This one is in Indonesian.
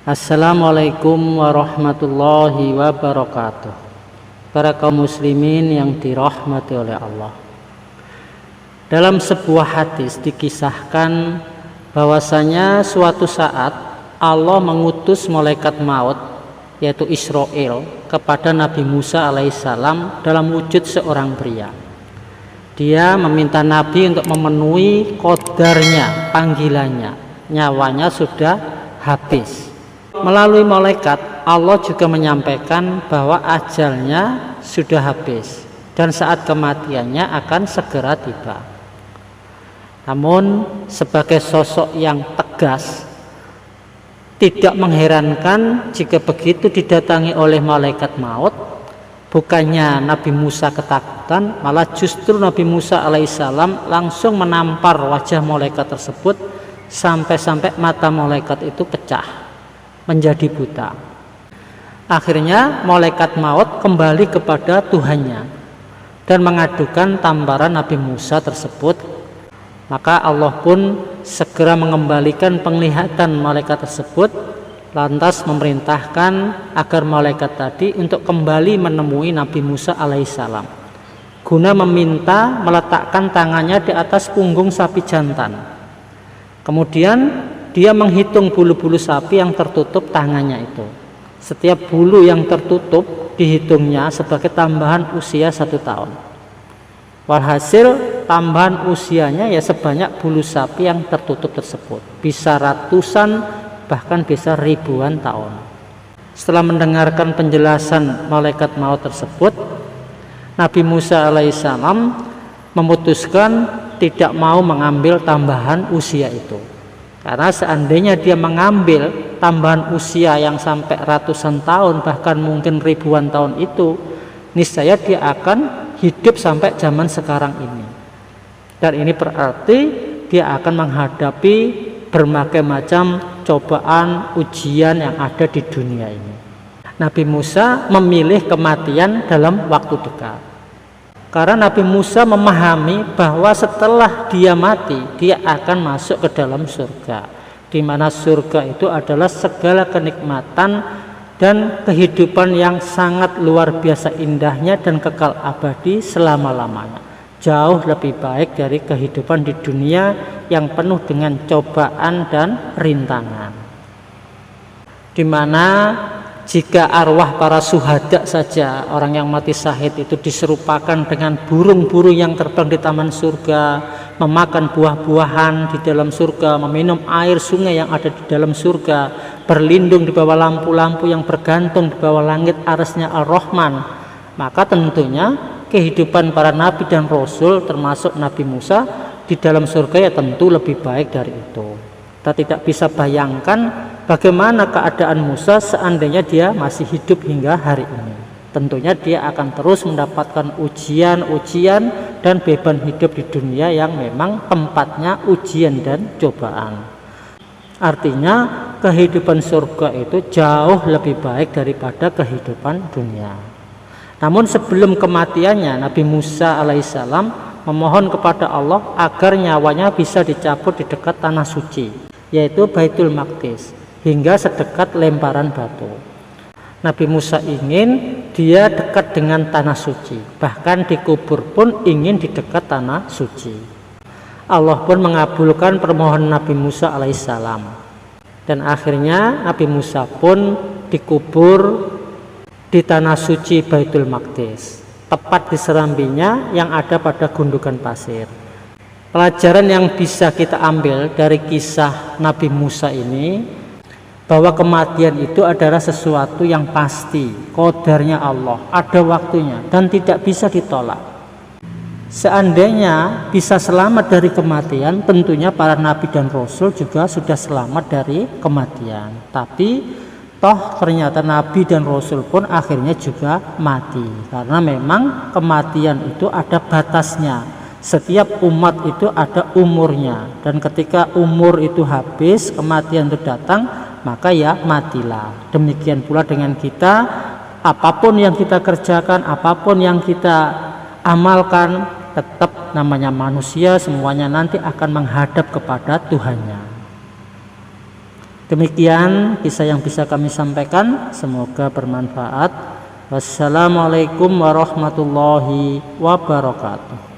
Assalamualaikum warahmatullahi wabarakatuh. Para kaum muslimin yang dirahmati oleh Allah. Dalam sebuah hadis dikisahkan bahwasanya suatu saat Allah mengutus malaikat maut yaitu Israel kepada Nabi Musa alaihissalam dalam wujud seorang pria. Dia meminta Nabi untuk memenuhi qadarnya, panggilannya. Nyawanya sudah habis. Melalui malaikat Allah juga menyampaikan bahwa ajalnya sudah habis dan saat kematiannya akan segera tiba. Namun sebagai sosok yang tegas, tidak mengherankan jika begitu didatangi oleh malaikat maut, bukannya Nabi Musa ketakutan, malah justru Nabi Musa alaihissalam langsung menampar wajah malaikat tersebut sampai-sampai mata malaikat itu pecah menjadi buta. Akhirnya malaikat maut kembali kepada Tuhannya dan mengadukan tamparan Nabi Musa tersebut. Maka Allah pun segera mengembalikan penglihatan malaikat tersebut, lantas memerintahkan agar malaikat tadi untuk kembali menemui Nabi Musa alaihissalam guna meminta meletakkan tangannya di atas punggung sapi jantan. Kemudian dia menghitung bulu-bulu sapi yang tertutup tangannya itu. Setiap bulu yang tertutup dihitungnya sebagai tambahan usia 1 tahun. Walhasil tambahan usianya ya sebanyak bulu sapi yang tertutup tersebut. Bisa ratusan bahkan bisa ribuan tahun. Setelah mendengarkan penjelasan malaikat maut tersebut, Nabi Musa alaihissalam memutuskan tidak mau mengambil tambahan usia itu. Karena seandainya dia mengambil tambahan usia yang sampai ratusan tahun bahkan mungkin ribuan tahun itu, niscaya dia akan hidup sampai zaman sekarang ini. Dan ini berarti dia akan menghadapi berbagai macam cobaan, ujian yang ada di dunia ini. Nabi Musa memilih kematian dalam waktu dekat. Karena Nabi Musa memahami bahwa setelah dia mati, dia akan masuk ke dalam surga, di mana surga itu adalah segala kenikmatan dan kehidupan yang sangat luar biasa indahnya dan kekal abadi selama-lamanya. Jauh lebih baik dari kehidupan di dunia yang penuh dengan cobaan dan rintangan. Di mana jika arwah para syuhada saja, orang yang mati syahid itu diserupakan dengan burung-burung yang terbang di taman surga, memakan buah-buahan di dalam surga, meminum air sungai yang ada di dalam surga, berlindung di bawah lampu-lampu yang bergantung di bawah langit arsy-Nya Ar-Rahman, maka tentunya kehidupan para nabi dan rasul termasuk Nabi Musa di dalam surga ya tentu lebih baik dari itu. Kita tidak bisa bayangkan bagaimana keadaan Musa seandainya dia masih hidup hingga hari ini. Tentunya dia akan terus mendapatkan ujian-ujian dan beban hidup di dunia yang memang tempatnya ujian dan cobaan. Artinya kehidupan surga itu jauh lebih baik daripada kehidupan dunia. Namun sebelum kematiannya, Nabi Musa alaihissalam memohon kepada Allah agar nyawanya bisa dicabut di dekat tanah suci, yaitu Baitul Maqdis, hingga sedekat lemparan batu. Nabi Musa ingin dia dekat dengan tanah suci, bahkan dikubur pun ingin di dekat tanah suci. Allah pun mengabulkan permohonan Nabi Musa alaihissalam, dan akhirnya Nabi Musa pun dikubur di tanah suci Baitul Maqdis, tepat di serambinya yang ada pada gundukan pasir. Pelajaran yang bisa kita ambil dari kisah Nabi Musa ini, bahwa kematian itu adalah sesuatu yang pasti, qadarnya Allah, ada waktunya dan tidak bisa ditolak. Seandainya bisa selamat dari kematian, tentunya para nabi dan rasul juga sudah selamat dari kematian. Tapi toh ternyata nabi dan rasul pun akhirnya juga mati, karena memang kematian itu ada batasnya. Setiap umat itu ada umurnya, dan ketika umur itu habis, kematian itu datang, maka ya matilah. Demikian pula dengan kita, apapun yang kita kerjakan, apapun yang kita amalkan, tetap namanya manusia, semuanya nanti akan menghadap kepada Tuhannya. Demikian kisah yang bisa kami sampaikan, semoga bermanfaat. Wassalamualaikum warahmatullahi wabarakatuh.